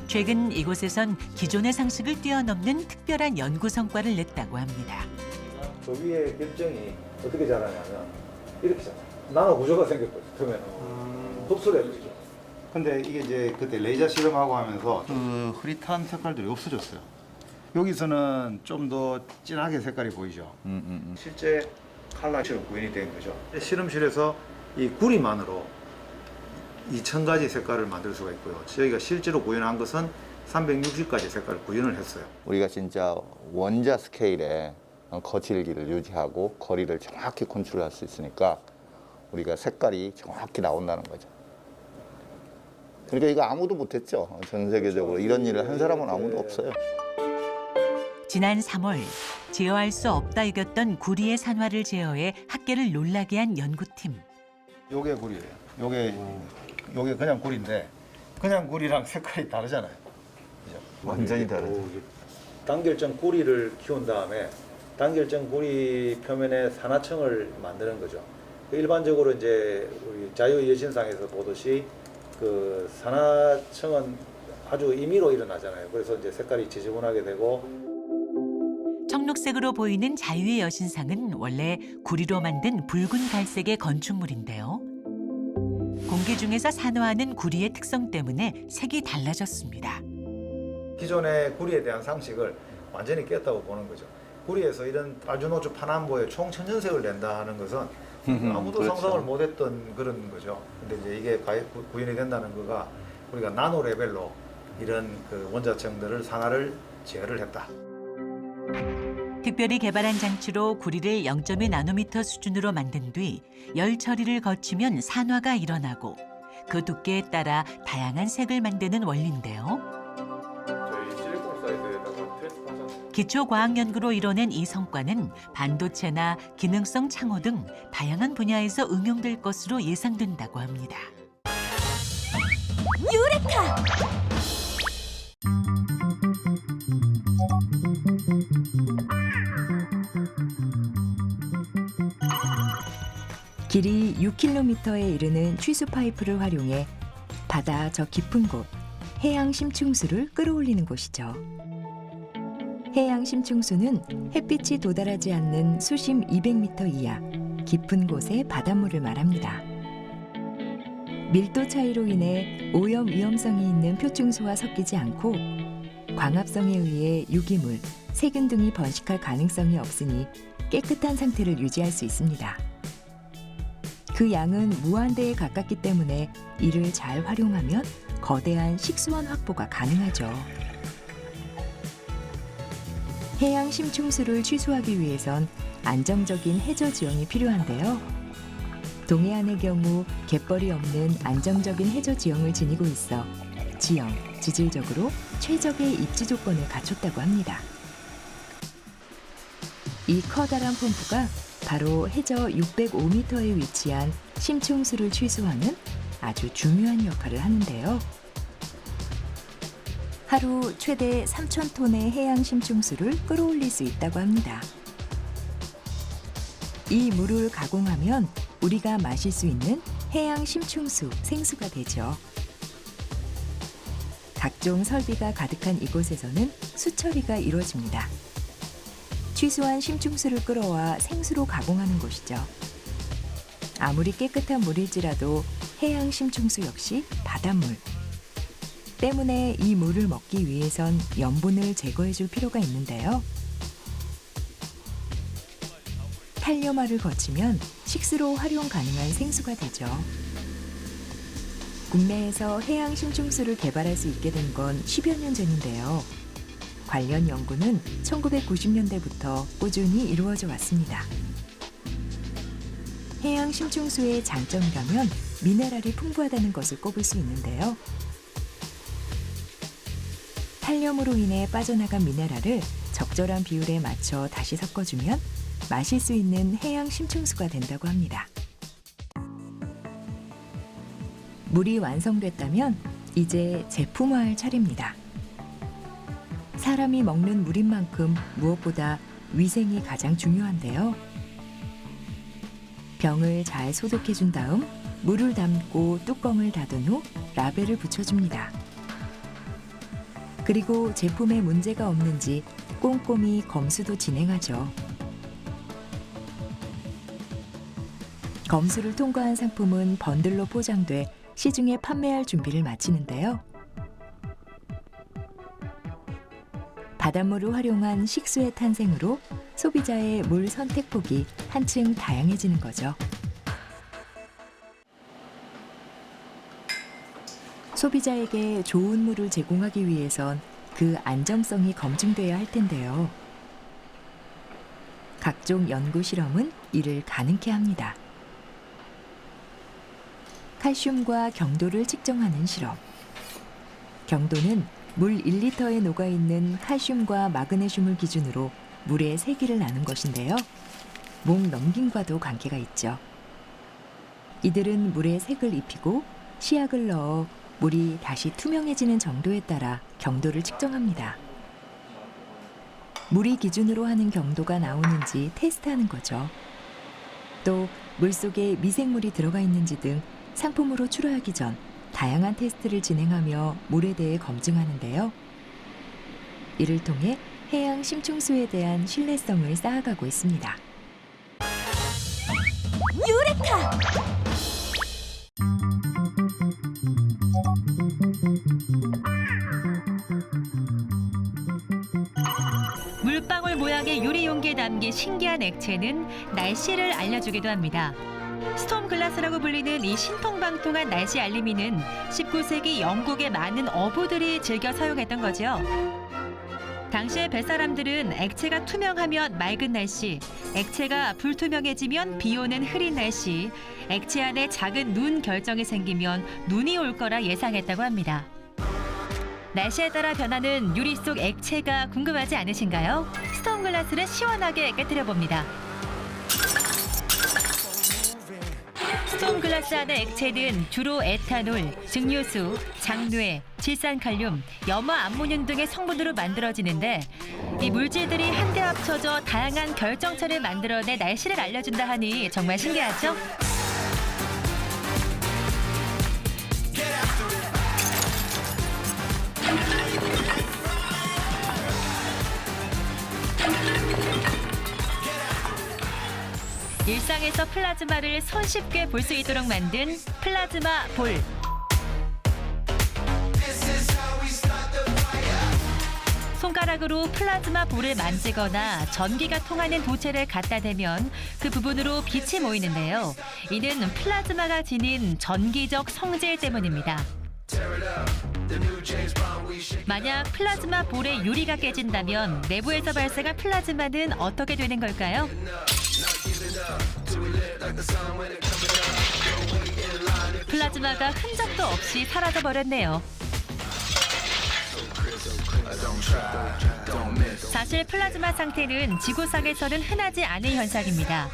최근 이곳에선 기존의 상식을 뛰어넘는 특별한 연구 성과를 냈다고 합니다. 그 위에 결정이 어떻게 자라냐면 이렇게 자라. 나노 구조가 생겼거든요. 그러면 흡수를 해주죠. 근데 이게 이제 그때 레이저 실험하고 하면서 그 흐릿한 색깔들이 없어졌어요. 여기서는 좀 더 진하게 색깔이 보이죠. 실제 칼라 실험 구현이 된 거죠. 실험실에서 이 구리만으로 2,000가지 색깔을 만들 수가 있고요. 저희가 실제로 구현한 것은 360가지 색깔을 구현을 했어요. 우리가 진짜 원자 스케일의 거칠기를 유지하고 거리를 정확히 컨트롤할 수 있으니까 우리가 색깔이 정확히 나온다는 거죠. 그러니까 이거 아무도 못했죠. 전 세계적으로 이런 일을 한 사람은 아무도 없어요. 지난 3월 제어할 수 없다 여겼던 구리의 산화를 제어해 학계를 놀라게 한 연구팀. 요게 구리예요. 요게 그냥 구리인데 그냥 구리랑 색깔이 다르잖아요. 그죠? 완전히 다르죠. 단결정 구리를 키운 다음에 단결정 구리 표면에 산화층을 만드는 거죠. 일반적으로 이제 우리 자유여신상에서 보듯이 그 산화층은 아주 임의로 일어나잖아요. 그래서 이제 색깔이 지저분하게 되고. 청록색으로 보이는 자유의 여신상은 원래 구리로 만든 붉은 갈색의 건축물인데요. 공기 중에서 산화하는 구리의 특성 때문에 색이 달라졌습니다. 기존의 구리에 대한 상식을 완전히 깼다고 보는 거죠. 구리에서 이런 알주노초 파남보의 총천연색을 낸다는 것은 아무도 그렇죠. 상상을 못했던 그런 거죠. 근데 이제 이게 구현이 된다는 거가 우리가 나노 레벨로 이런 그 원자층들을 산화를 제어를 했다. 특별히 개발한 장치로 구리를 0.2 나노미터 수준으로 만든 뒤 열 처리를 거치면 산화가 일어나고 그 두께에 따라 다양한 색을 만드는 원리인데요. 저희 실리콘 사이드에다가 테스트 하셨어요. 기초 과학 연구로 이뤄낸 이 성과는 반도체나 기능성 창호 등 다양한 분야에서 응용될 것으로 예상된다고 합니다. 유레카! 길이 6km에 이르는 취수 파이프를 활용해 바다 저 깊은 곳 해양 심층수를 끌어올리는 곳이죠. 해양 심층수는 햇빛이 도달하지 않는 수심 200m 이하 깊은 곳의 바닷물을 말합니다. 밀도 차이로 인해 오염 위험성이 있는 표층수와 섞이지 않고 광합성에 의해 유기물, 세균 등이 번식할 가능성이 없으니 깨끗한 상태를 유지할 수 있습니다. 그 양은 무한대에 가깝기 때문에 이를 잘 활용하면 거대한 식수원 확보가 가능하죠. 해양 심층수를 취수하기 위해선 안정적인 해저 지형이 필요한데요. 동해안의 경우 갯벌이 없는 안정적인 해저 지형을 지니고 있어 지형, 지질적으로 최적의 입지 조건을 갖췄다고 합니다. 이 커다란 펌프가 바로 해저 605m에 위치한 심층수를 취수하는 아주 중요한 역할을 하는데요. 하루 최대 3,000톤의 해양 심층수를 끌어올릴 수 있다고 합니다. 이 물을 가공하면 우리가 마실 수 있는 해양 심층수, 생수가 되죠. 각종 설비가 가득한 이곳에서는 수처리가 이루어집니다. 취수한 심층수를 끌어와 생수로 가공하는 곳이죠. 아무리 깨끗한 물일지라도 해양 심층수 역시 바닷물. 때문에 이 물을 먹기 위해선 염분을 제거해줄 필요가 있는데요. 탄염화를 거치면 식수로 활용 가능한 생수가 되죠. 국내에서 해양 심층수를 개발할 수 있게 된 건 10여 년 전인데요. 관련 연구는 1990년대부터 꾸준히 이루어져 왔습니다. 해양 심층수의 장점이라면 미네랄이 풍부하다는 것을 꼽을 수 있는데요. 탄염으로 인해 빠져나간 미네랄을 적절한 비율에 맞춰 다시 섞어주면 마실 수 있는 해양 심층수가 된다고 합니다. 물이 완성됐다면 이제 제품화할 차례입니다. 사람이 먹는 물인 만큼 무엇보다 위생이 가장 중요한데요. 병을 잘 소독해준 다음 물을 담고 뚜껑을 닫은 후 라벨을 붙여줍니다. 그리고 제품에 문제가 없는지 꼼꼼히 검수도 진행하죠. 검수를 통과한 상품은 번들로 포장돼 시중에 판매할 준비를 마치는데요. 바닷물을 활용한 식수의 탄생으로 소비자의 물 선택폭이 한층 다양해지는 거죠. 소비자에게 좋은 물을 제공하기 위해선 그 안정성이 검증돼야 할 텐데요. 각종 연구 실험은 이를 가능케 합니다. 칼슘과 경도를 측정하는 실험. 경도는 물 1리터에 녹아있는 칼슘과 마그네슘을 기준으로 물의 세기를 나눈 것인데요. 목 넘김과도 관계가 있죠. 이들은 물에 색을 입히고 시약을 넣어 물이 다시 투명해지는 정도에 따라 경도를 측정합니다. 물이 기준으로 하는 경도가 나오는지 테스트하는 거죠. 또 물속에 미생물이 들어가 있는지 등 상품으로 출하하기 전 다양한 테스트를 진행하며 물에 대해 검증하는데요. 이를 통해 해양 심층수에 대한 신뢰성을 쌓아가고 있습니다. 유레카! 물방울 모양의 유리 용기에 담긴 신기한 액체는 날씨를 알려주기도 합니다. 스톰 글라스라고 불리는 이 신통방통한 날씨 알림이는 19세기 영국의 많은 어부들이 즐겨 사용했던 거죠. 당시의 뱃사람들은 액체가 투명하면 맑은 날씨, 액체가 불투명해지면 비 오는 흐린 날씨, 액체 안에 작은 눈 결정이 생기면 눈이 올 거라 예상했다고 합니다. 날씨에 따라 변하는 유리 속 액체가 궁금하지 않으신가요? 스톰 글라스를 시원하게 깨뜨려 봅니다. 스톰 글라스 안의 액체는 주로 에탄올, 증류수, 장뇌, 질산칼륨, 염화암모늄 등의 성분으로 만들어지는데 이 물질들이 한데 합쳐져 다양한 결정체를 만들어내 날씨를 알려준다 하니 정말 신기하죠? 일상에서 플라즈마를 손쉽게 볼 수 있도록 만든 플라즈마 볼. 손가락으로 플라즈마 볼을 만지거나 전기가 통하는 도체를 갖다 대면 그 부분으로 빛이 모이는데요. 이는 플라즈마가 지닌 전기적 성질 때문입니다. 만약 플라즈마 볼의 유리가 깨진다면 내부에서 발생한 플라즈마는 어떻게 되는 걸까요? 플라즈마가 흔적도 없이 사라져버렸네요. 사실 플라즈마 상태는 지구상에서는 흔하지 않은 현상입니다.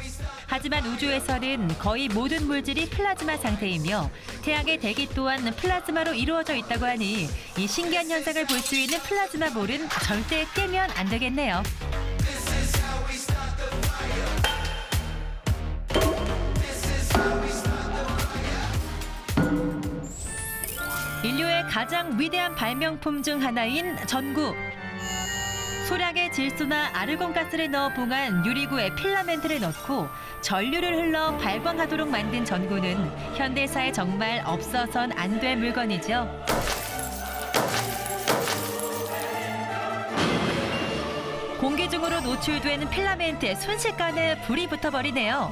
하지만 우주에서는 거의 모든 물질이 플라즈마 상태이며 태양의 대기 또한 플라즈마로 이루어져 있다고 하니 이 신기한 현상을 볼 수 있는 플라즈마 볼은 절대 깨면 안 되겠네요. 인류의 가장 위대한 발명품 중 하나인 전구. 소량의 질소나 아르곤가스를 넣어 봉한 유리구에 필라멘트를 넣고 전류를 흘러 발광하도록 만든 전구는 현대사에 정말 없어선 안 될 물건이죠. 공기 중으로 노출된 필라멘트에 순식간에 불이 붙어버리네요.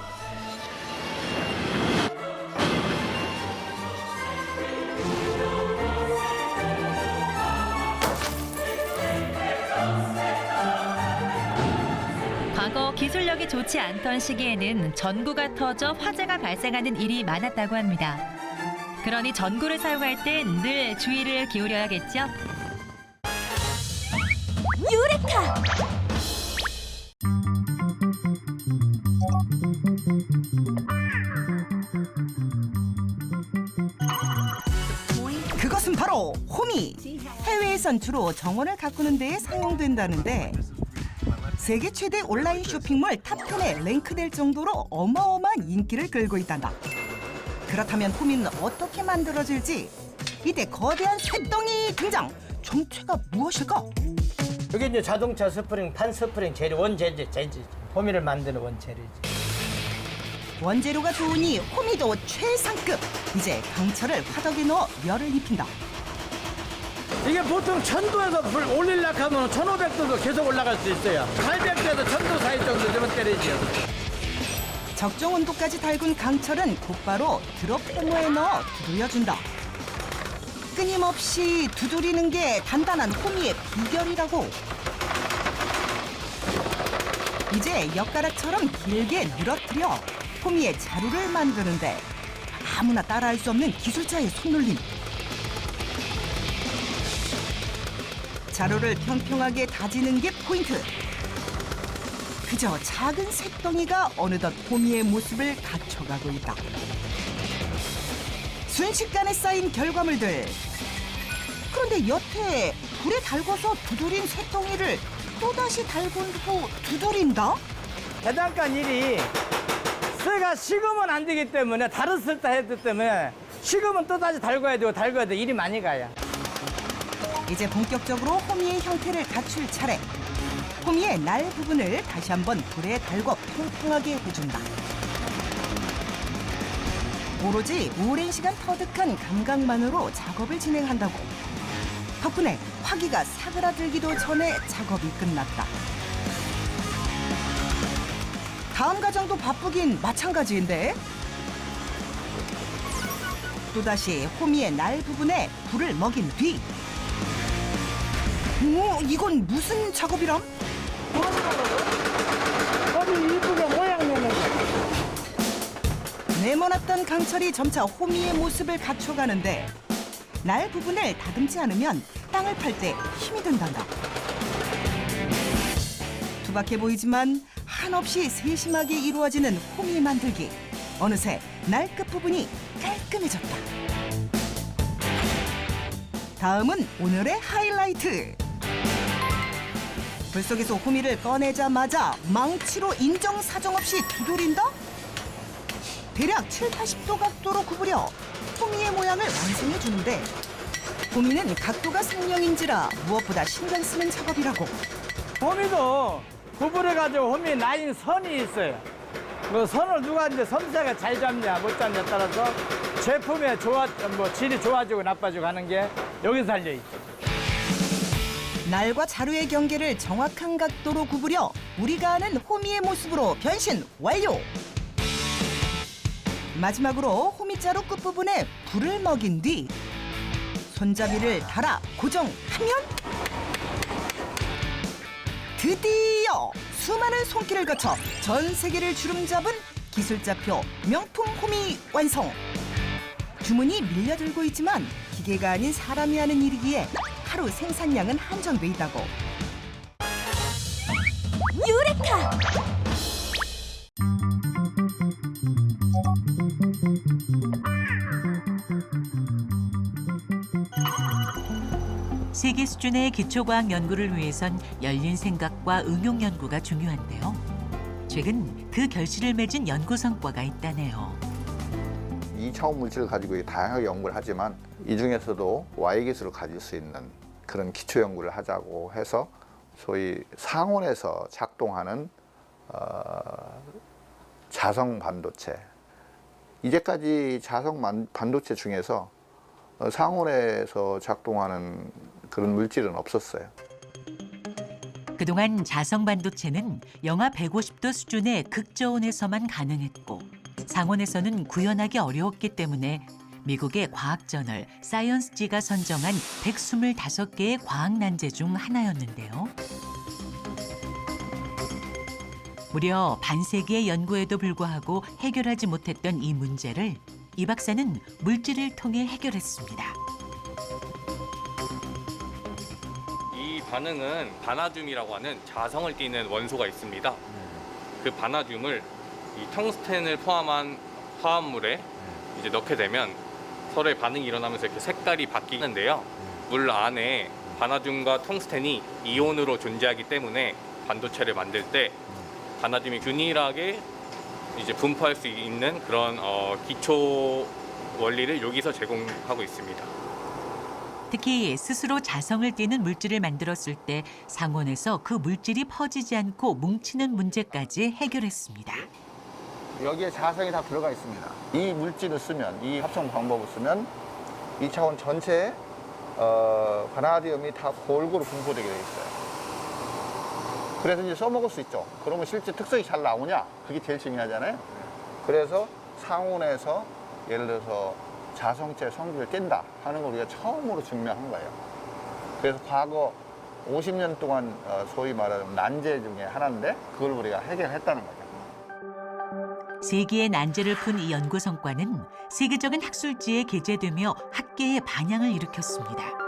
과거 기술력이 좋지 않던 시기에는 전구가 터져 화재가 발생하는 일이 많았다고 합니다. 그러니 전구를 사용할 땐 늘 주의를 기울여야겠죠. 유레카! 그것은 바로 호미. 해외에선 주로 정원을 가꾸는 데에 사용된다는데 세계 최대 온라인 쇼핑몰 탑10에 랭크될 정도로 어마어마한 인기를 끌고 있단다. 그렇다면 호미는 어떻게 만들어질지? 이때 거대한 쇳덩이 등장! 정체가 무엇일까? 이게 이제 자동차 스프링, 판 스프링 재료, 원재료, 호미를 만드는 원재료지. 원재료가 좋으니 호미도 최상급! 이제 강철을 화덕에 넣어 열을 입힌다. 이게 보통 1000도에서 불 올리려고 하면 1500도도 계속 올라갈 수 있어요. 800도에서 1000도 사이 정도 되면 때리죠. 적정 온도까지 달군 강철은 곧바로 드롭 해머에 넣어 두들려준다. 끊임없이 두드리는 게 단단한 호미의 비결이라고. 이제 엿가락처럼 길게 늘어뜨려 호미의 자루를 만드는데 아무나 따라할 수 없는 기술자의 손놀림. 자루를 평평하게 다지는 게 포인트. 그저 작은 쇳덩이가 어느덧 호미의 모습을 갖춰가고 있다. 순식간에 쌓인 결과물들. 그런데 여태 불에 달궈서 두드린 쇳덩이를 또다시 달군 후 두드린다? 대단간 일이 쇠가 식으면 안 되기 때문에 달았을 때 했기 때문에 식으면 또다시 달궈야 되고 일이 많이 가요. 이제 본격적으로 호미의 형태를 갖출 차례. 호미의 날 부분을 다시 한번 불에 달궈 평평하게 해준다. 오로지 오랜 시간 터득한 감각만으로 작업을 진행한다고. 덕분에 화기가 사그라들기도 전에 작업이 끝났다. 다음 과정도 바쁘긴 마찬가지인데. 또다시 호미의 날 부분에 불을 먹인 뒤. 오, 이건 무슨 작업이람? 허리 이쁘게 모양 내는 거. 네모났던 강철이 점차 호미의 모습을 갖춰가는데 날 부분을 다듬지 않으면 땅을 팔 때 힘이 든단다. 투박해 보이지만 한없이 세심하게 이루어지는 호미 만들기. 어느새 날 끝부분이 깔끔해졌다. 다음은 오늘의 하이라이트. 불 속에서 호미를 꺼내자마자 망치로 인정사정 없이 두드린다? 대략 7, 80도 각도로 구부려 호미의 모양을 완성해 주는데 호미는 각도가 생명인지라 무엇보다 신경 쓰는 작업이라고. 호미도 구부려가지고 호미 라인 선이 있어요. 그 선을 누가 이제 섬세하게 잘 잡냐 못 잡냐에 따라서 제품의 질이 좋아지고 나빠지고 하는 게 여기서 달려있죠. 날과 자루의 경계를 정확한 각도로 구부려 우리가 아는 호미의 모습으로 변신 완료! 마지막으로 호미자루 끝부분에 불을 먹인 뒤 손잡이를 달아 고정하면 드디어 수많은 손길을 거쳐 전 세계를 주름잡은 기술자표 명품 호미 완성! 주문이 밀려들고 있지만 기계가 아닌 사람이 하는 일이기에 하루 생산량은 한정돼 있다고. 유레카! 세계 수준의 기초과학 연구를 위해선 열린 생각과 응용 연구가 중요한데요. 최근 그 결실을 맺은 연구 성과가 있다네요. 2차원 물질을 가지고 다양하게 연구를 하지만 이 중에서도 Y 기술을 가질 수 있는 그런 기초 연구를 하자고 해서 소위 상온에서 작동하는 자성 반도체. 이제까지 자성 반도체 중에서 상온에서 작동하는 그런 물질은 없었어요. 그동안 자성 반도체는 영하 150도 수준의 극저온에서만 가능했고 상온에서는 구현하기 어려웠기 때문에 미국의 과학저널 사이언스지가 선정한 125개의 과학 난제 중 하나였는데요. 무려 반세기의 연구에도 불구하고 해결하지 못했던 이 문제를 이 박사는 물질을 통해 해결했습니다. 이 반응은 바나듐이라고 하는 자성을 띠는 원소가 있습니다. 그 바나듐을 이 텅스텐을 포함한 화합물에 이제 넣게 되면 서로의 반응이 일어나면서 이렇게 색깔이 바뀌는데요. 물 안에 바나듐과 텅스텐이 이온으로 존재하기 때문에 반도체를 만들 때 바나듐이 균일하게 이제 분포할 수 있는 그런 기초 원리를 여기서 제공하고 있습니다. 특히 스스로 자성을 띠는 물질을 만들었을 때 상온에서 그 물질이 퍼지지 않고 뭉치는 문제까지 해결했습니다. 여기에 자성이 다 들어가 있습니다. 이 물질을 쓰면, 이 합성 방법을 쓰면 2차원 전체에 바나듐이 다 골고루 분포되게 되어 있어요. 그래서 이제 써먹을 수 있죠. 그러면 실제 특성이 잘 나오냐? 그게 제일 중요하잖아요. 그래서 상온에서 예를 들어서 자성체 성질을 뗀다 하는 걸 우리가 처음으로 증명한 거예요. 그래서 과거 50년 동안 소위 말하는 난제 중에 하나인데 그걸 우리가 해결했다는 거죠. 세기의 난제를 푼 이 연구 성과는 세계적인 학술지에 게재되며 학계의 반향을 일으켰습니다.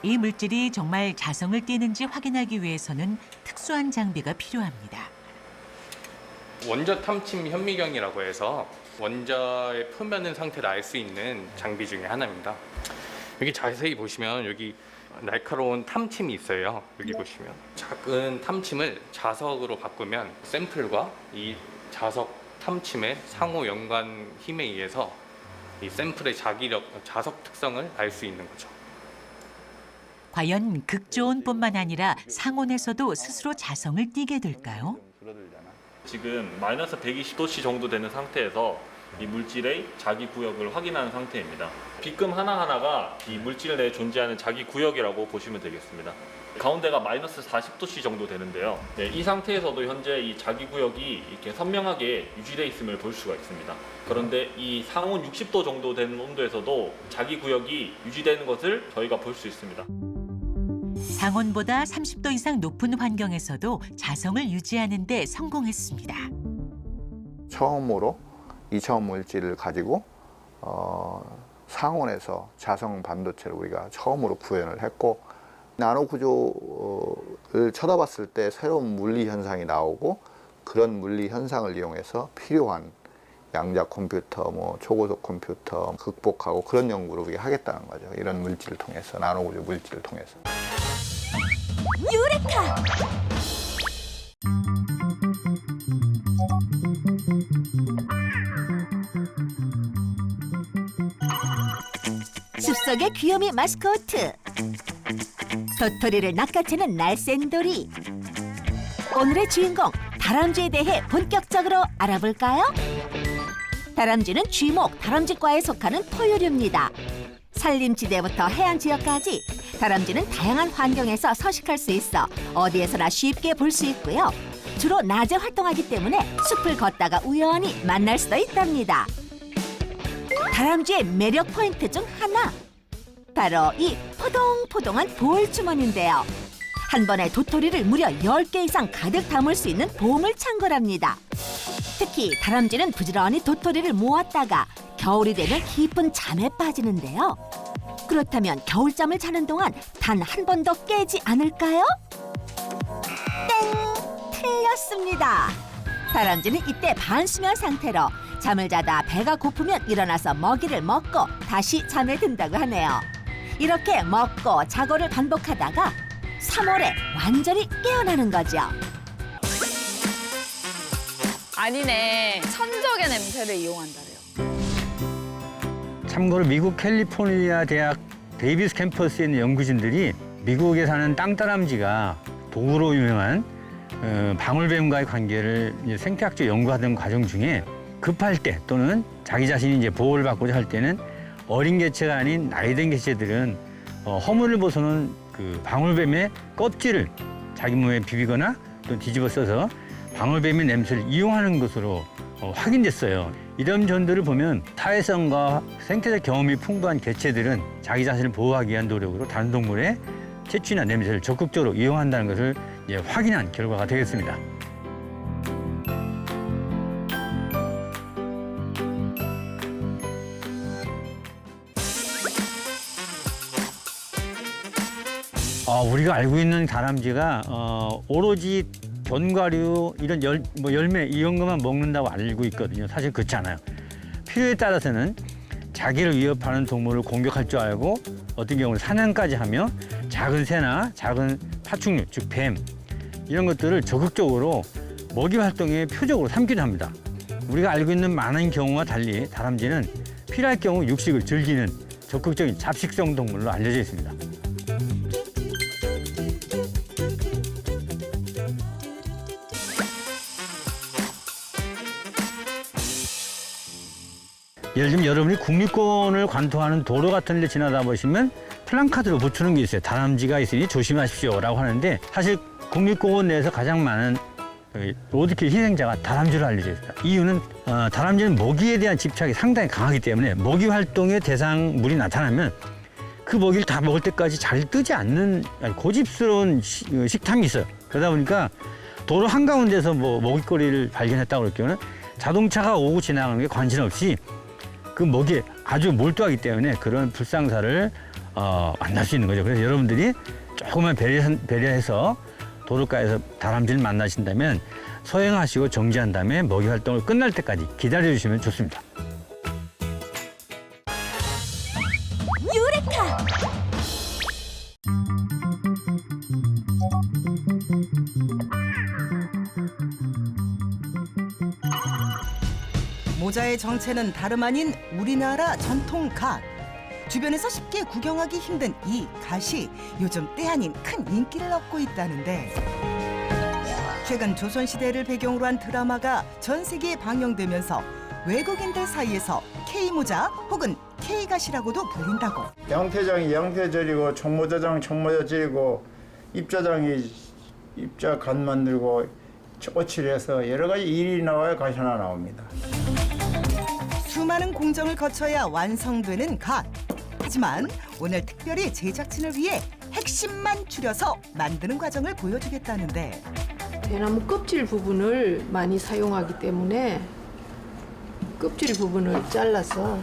이 물질이 정말 자성을 띠는지 확인하기 위해서는 특수한 장비가 필요합니다. 원자 탐침 현미경이라고 해서 원자의 표면의 상태를 알 수 있는 장비 중에 하나입니다. 여기 자세히 보시면 여기 날카로운 탐침이 있어요. 여기 보시면 작은 탐침을 자석으로 바꾸면 샘플과 이 자석 탐침의 상호 연관 힘에 의해서 이 샘플의 자석 특성을 알 수 있는 거죠. 과연 극저온뿐만 아니라 상온에서도 스스로 자성을 띠게 될까요? 지금 마이너스 120도씨 정도 되는 상태에서 이 물질의 자기 구역을 확인하는 상태입니다. 빗금 하나하나가 이 물질 내에 존재하는 자기 구역이라고 보시면 되겠습니다. 가운데가 마이너스 40도씨 정도 되는데요. 네, 이 상태에서도 현재 이 자기 구역이 이렇게 선명하게 유지되어 있음을 볼 수가 있습니다. 그런데 이 상온 60도 정도 되는 온도에서도 자기 구역이 유지되는 것을 저희가 볼 수 있습니다. 상온보다 30도 이상 높은 환경에서도 자성을 유지하는 데 성공했습니다. 처음으로 2차원 물질을 가지고 상온에서 자성 반도체를 우리가 처음으로 구현을 했고 나노 구조를 쳐다봤을 때 새로운 물리 현상이 나오고 그런 물리 현상을 이용해서 필요한 양자 컴퓨터, 초고속 컴퓨터 극복하고 그런 연구를 우리가 하겠다는 거죠. 이런 물질을 통해서, 나노 구조 물질을 통해서. 유레카! 숲속의 귀요미 마스코트 도토리를 낚아채는 날쌘돌이. 오늘의 주인공 다람쥐에 대해 본격적으로 알아볼까요? 다람쥐는 쥐목, 다람쥐과에 속하는 포유류입니다. 산림지대부터 해안지역까지 다람쥐는 다양한 환경에서 서식할 수 있어 어디에서나 쉽게 볼 수 있고요. 주로 낮에 활동하기 때문에 숲을 걷다가 우연히 만날 수도 있답니다. 다람쥐의 매력 포인트 중 하나, 바로 이 포동포동한 보울주머니인데요. 한 번에 도토리를 무려 10개 이상 가득 담을 수 있는 보물창고랍니다. 특히 다람쥐는 부지런히 도토리를 모았다가 겨울이 되면 깊은 잠에 빠지는데요. 그렇다면 겨울잠을 자는 동안 단 한 번도 깨지 않을까요? 땡! 틀렸습니다. 다람쥐는 이때 반수면 상태로 잠을 자다 배가 고프면 일어나서 먹이를 먹고 다시 잠에 든다고 하네요. 이렇게 먹고 자고를 반복하다가 3월에 완전히 깨어나는 거죠. 아니네. 천적의 냄새를 이용한다래요. 참고로 미국 캘리포니아 대학 데이비스 캠퍼스에 있는 연구진들이 미국에 사는 땅다람쥐가 독으로 유명한 방울뱀과의 관계를 생태학적 연구하던 과정 중에 급할 때 또는 자기 자신이 이제 보호를 받고자 할 때는 어린 개체가 아닌 나이 든 개체들은 허물을 벗어놓은 그 방울뱀의 껍질을 자기 몸에 비비거나 또 뒤집어 써서 방울뱀의 냄새를 이용하는 것으로 확인됐어요. 이런 전들을 보면 사회성과 생태적 경험이 풍부한 개체들은 자기 자신을 보호하기 위한 노력으로 다른 동물의 채취나 냄새를 적극적으로 이용한다는 것을 이제 확인한 결과가 되겠습니다. 우리가 알고 있는 다람쥐가 오로지 견과류 이런 열매 이런 것만 먹는다고 알고 있거든요. 사실 그렇지 않아요. 필요에 따라서는 자기를 위협하는 동물을 공격할 줄 알고 어떤 경우는 사냥까지 하며 작은 새나 작은 파충류, 즉 뱀 이런 것들을 적극적으로 먹이 활동의 표적으로 삼기도 합니다. 우리가 알고 있는 많은 경우와 달리 다람쥐는 필요할 경우 육식을 즐기는 적극적인 잡식성 동물로 알려져 있습니다. 예를 들면 여러분이 국립공원을 관통하는 도로 같은 데 지나다 보시면 플랜카드로 붙이는 게 있어요. 다람쥐가 있으니 조심하십시오라고 하는데 사실 국립공원 내에서 가장 많은 로드킬 희생자가 다람쥐로 알려져 있습니다. 이유는 다람쥐는 먹이에 대한 집착이 상당히 강하기 때문에 먹이 활동의 대상물이 나타나면 그 먹이를 다 먹을 때까지 잘 뜨지 않는 고집스러운 식탐이 있어요. 그러다 보니까 도로 한가운데서 뭐 먹잇거리를 발견했다고 그럴 경우는 자동차가 오고 지나가는 게 관심없이 그 먹이에 아주 몰두하기 때문에 그런 불상사를 만날 수 있는 거죠. 그래서 여러분들이 조금만 배려해서 도로가에서 다람쥐를 만나신다면 서행하시고 정지한 다음에 먹이 활동을 끝날 때까지 기다려주시면 좋습니다. 유레카! 모자의 정체는 다름 아닌 우리나라 전통 갓. 주변에서 쉽게 구경하기 힘든 이 갓이 요즘 때 아닌 큰 인기를 얻고 있다는데 최근 조선시대를 배경으로 한 드라마가 전 세계에 방영되면서 외국인들 사이에서 K모자 혹은 K갓이라고도 불린다고. 양태장이 양태절이고 총모자장 총모자절이고 입자장이 입자갓 만들고 오칠해서 여러 가지 일이 나와야 갓이 하나 나옵니다. 수많은 공정을 거쳐야 완성되는 갓. 하지만 오늘 특별히 제작진을 위해 핵심만 추려서 만드는 과정을 보여주겠다는데 대나무 껍질 부분을 많이 사용하기 때문에 껍질 부분을 잘라서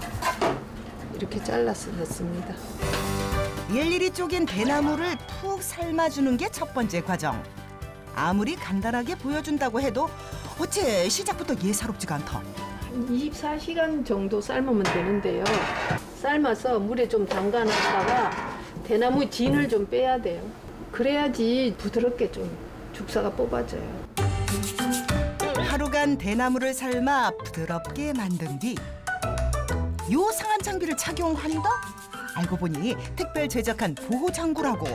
이렇게 잘라서 넣습니다. 일일이 쪼갠 대나무를 푹 삶아주는 게 첫 번째 과정. 아무리 간단하게 보여준다고 해도 어째 시작부터 예사롭지가 않다. 24시간 정도 삶으면 되는데요. 삶아서 물에 좀 담가놨다가 대나무 진을 좀 빼야 돼요. 그래야지 부드럽게 좀 죽사가 뽑아져요. 하루간 대나무를 삶아 부드럽게 만든 뒤 요상한 장비를 착용한다? 알고 보니 특별 제작한 보호장구라고.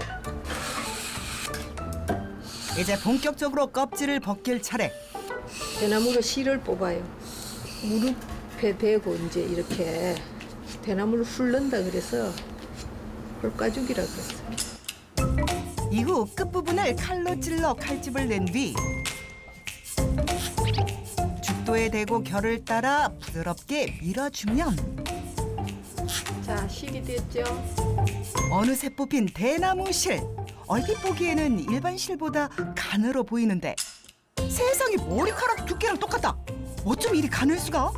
이제 본격적으로 껍질을 벗길 차례. 대나무로 실을 뽑아요. 무릎에 대고 이제 이렇게 대나무를 훑는다 그래서 홀가죽이라 그랬어요. 이후 끝부분을 칼로 찔러 칼집을 낸 뒤 죽도에 대고 결을 따라 부드럽게 밀어주면 자, 실이 됐죠? 어느새 뽑힌 대나무 실. 얼핏 보기에는 일반 실보다 가늘어 보이는데 세상에 머리카락 두께랑 똑같다. 어쩜 이리 가늘 수가?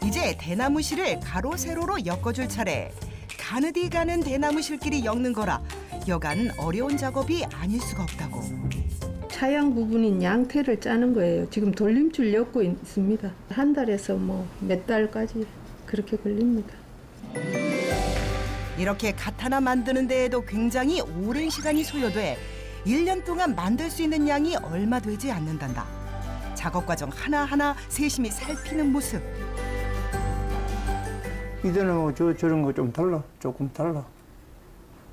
이제 대나무 실을 가로 세로로 엮어줄 차례. 가느디 가는 대나무 실끼리 엮는 거라 여간 어려운 작업이 아닐 수가 없다고. 차양 부분인 양태를 짜는 거예요. 지금 돌림줄 엮고 있습니다. 한 달에서 뭐 몇 달까지 그렇게 걸립니다. 이렇게 갓 하나 만드는 데에도 굉장히 오랜 시간이 소요돼 1년 동안 만들 수 있는 양이 얼마 되지 않는단다. 작업 과정 하나하나 세심히 살피는 모습. 이제는 뭐 저런 거 좀 달라. 조금 달라.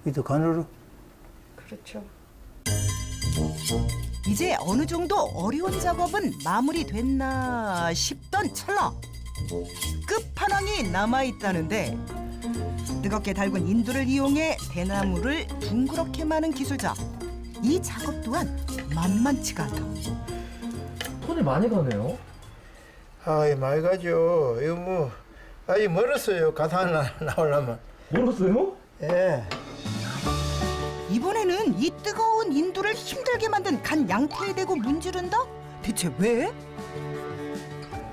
이도 가늘어. 그렇죠. 이제 어느 정도 어려운 작업은 마무리됐나 싶던 찰나 끝판왕이 남아있다는데 뜨겁게 달군 인두를 이용해 대나무를 둥그렇게 마는 기술자. 이 작업 또한 만만치가 않다. 손이 많이 가네요. 아이 많이 가죠. 이거 뭐 아직 멀었어요. 가사 하나 나오려면. 멀었어요? 예. 이번에는 이 뜨거운 인두를 힘들게 만든 간 양태에 대고 문지른다? 대체 왜?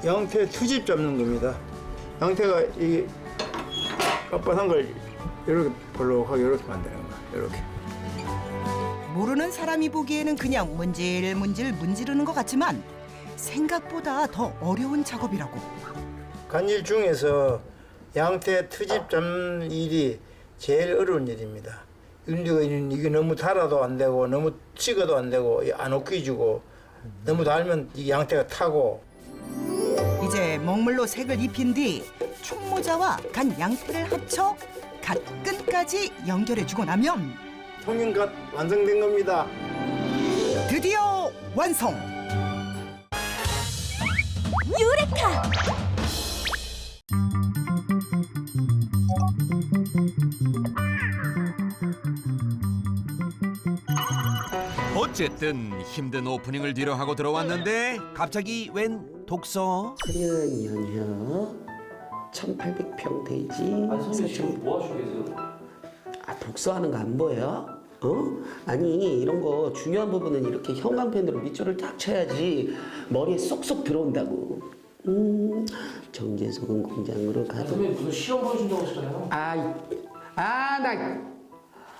양태 투집 잡는 겁니다. 양태가 이 뻣뻣한 걸 이렇게 볼록하게 이렇게 만드는 거야. 이렇게. 모르는 사람이 보기에는 그냥 문질문질 문지르는 것 같지만 생각보다 더 어려운 작업이라고. 간일 중에서 양태 트집 잡는 일이 제일 어려운 일입니다. 이게 너무 달아도 안 되고 너무 식어도 안 되고 안 웃기지고 너무 달면 이 양태가 타고. 이제 먹물로 색을 입힌 뒤 총모자와 간 양태를 합쳐 갓끈까지 연결해주고 나면 통인갓 완성된 겁니다. 드디어 완성! 유레카! 어쨌든 힘든 오프닝을 뒤로 하고 들어왔는데 갑자기 웬 독서? 화려한 연혀 1800평 대지. 아니 선배 지금 뭐 하시고 계세요? 아 독서하는 거 안 보여? 어? 아니 이런 거 중요한 부분은 이렇게 형광펜으로 밑줄을 딱 쳐야지 머리에 쏙쏙 들어온다고. 정제소금 공장으로 가도. 선배 무슨 시험 보여준다고 하셨잖아요.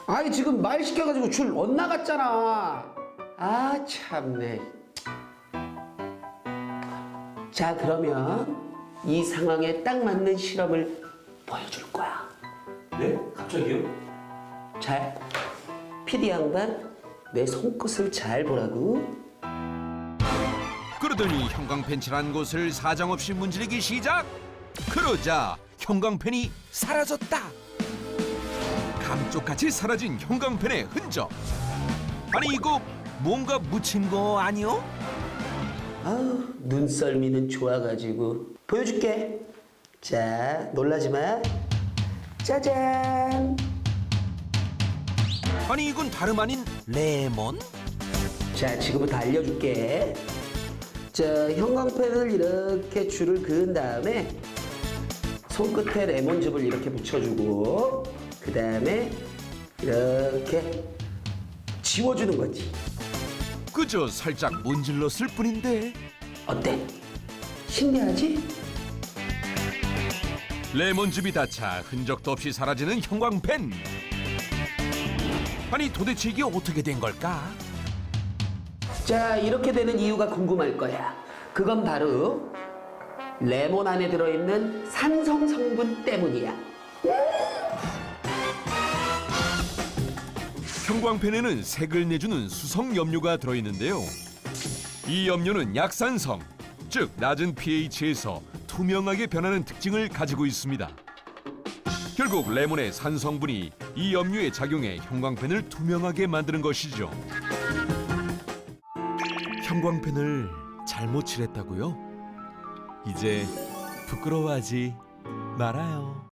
아이 지금 말 시켜가지고 줄 엇나갔잖아. 아 참네. 자 그러면 이 상황에 딱 맞는 실험을 보여줄 거야. 네? 갑자기요? 잘. PD 양반 내 손끝을 잘 보라고. 그러더니 형광펜 칠한 곳을 사정없이 문지르기 시작. 그러자 형광펜이 사라졌다. 감쪽같이 사라진 형광펜의 흔적. 아니 이거 뭔가 묻힌 거 아니요? 아우 눈썰미는 좋아가지고 보여줄게. 자 놀라지 마. 짜잔. 아니 이건 다름 아닌 레몬? 자 지금부터 알려줄게. 자 형광펜을 이렇게 줄을 그은 다음에 손끝에 레몬즙을 이렇게 묻혀주고 그 다음에 이렇게 지워주는 거지. 그저 살짝 문질렀을 뿐인데 어때? 신기하지? 레몬즙이 닿자 흔적도 없이 사라지는 형광펜. 아니 도대체 이게 어떻게 된 걸까? 자 이렇게 되는 이유가 궁금할 거야. 그건 바로 레몬 안에 들어있는 산성 성분 때문이야. 형광펜에는 색을 내주는 수성 염료가 들어있는데요. 이 염료는 약산성, 즉 낮은 pH에서 투명하게 변하는 특징을 가지고 있습니다. 결국 레몬의 산성분이 이 염료에 작용해 형광펜을 투명하게 만드는 것이죠. 형광펜을 잘못 칠했다고요? 이제 부끄러워하지 말아요.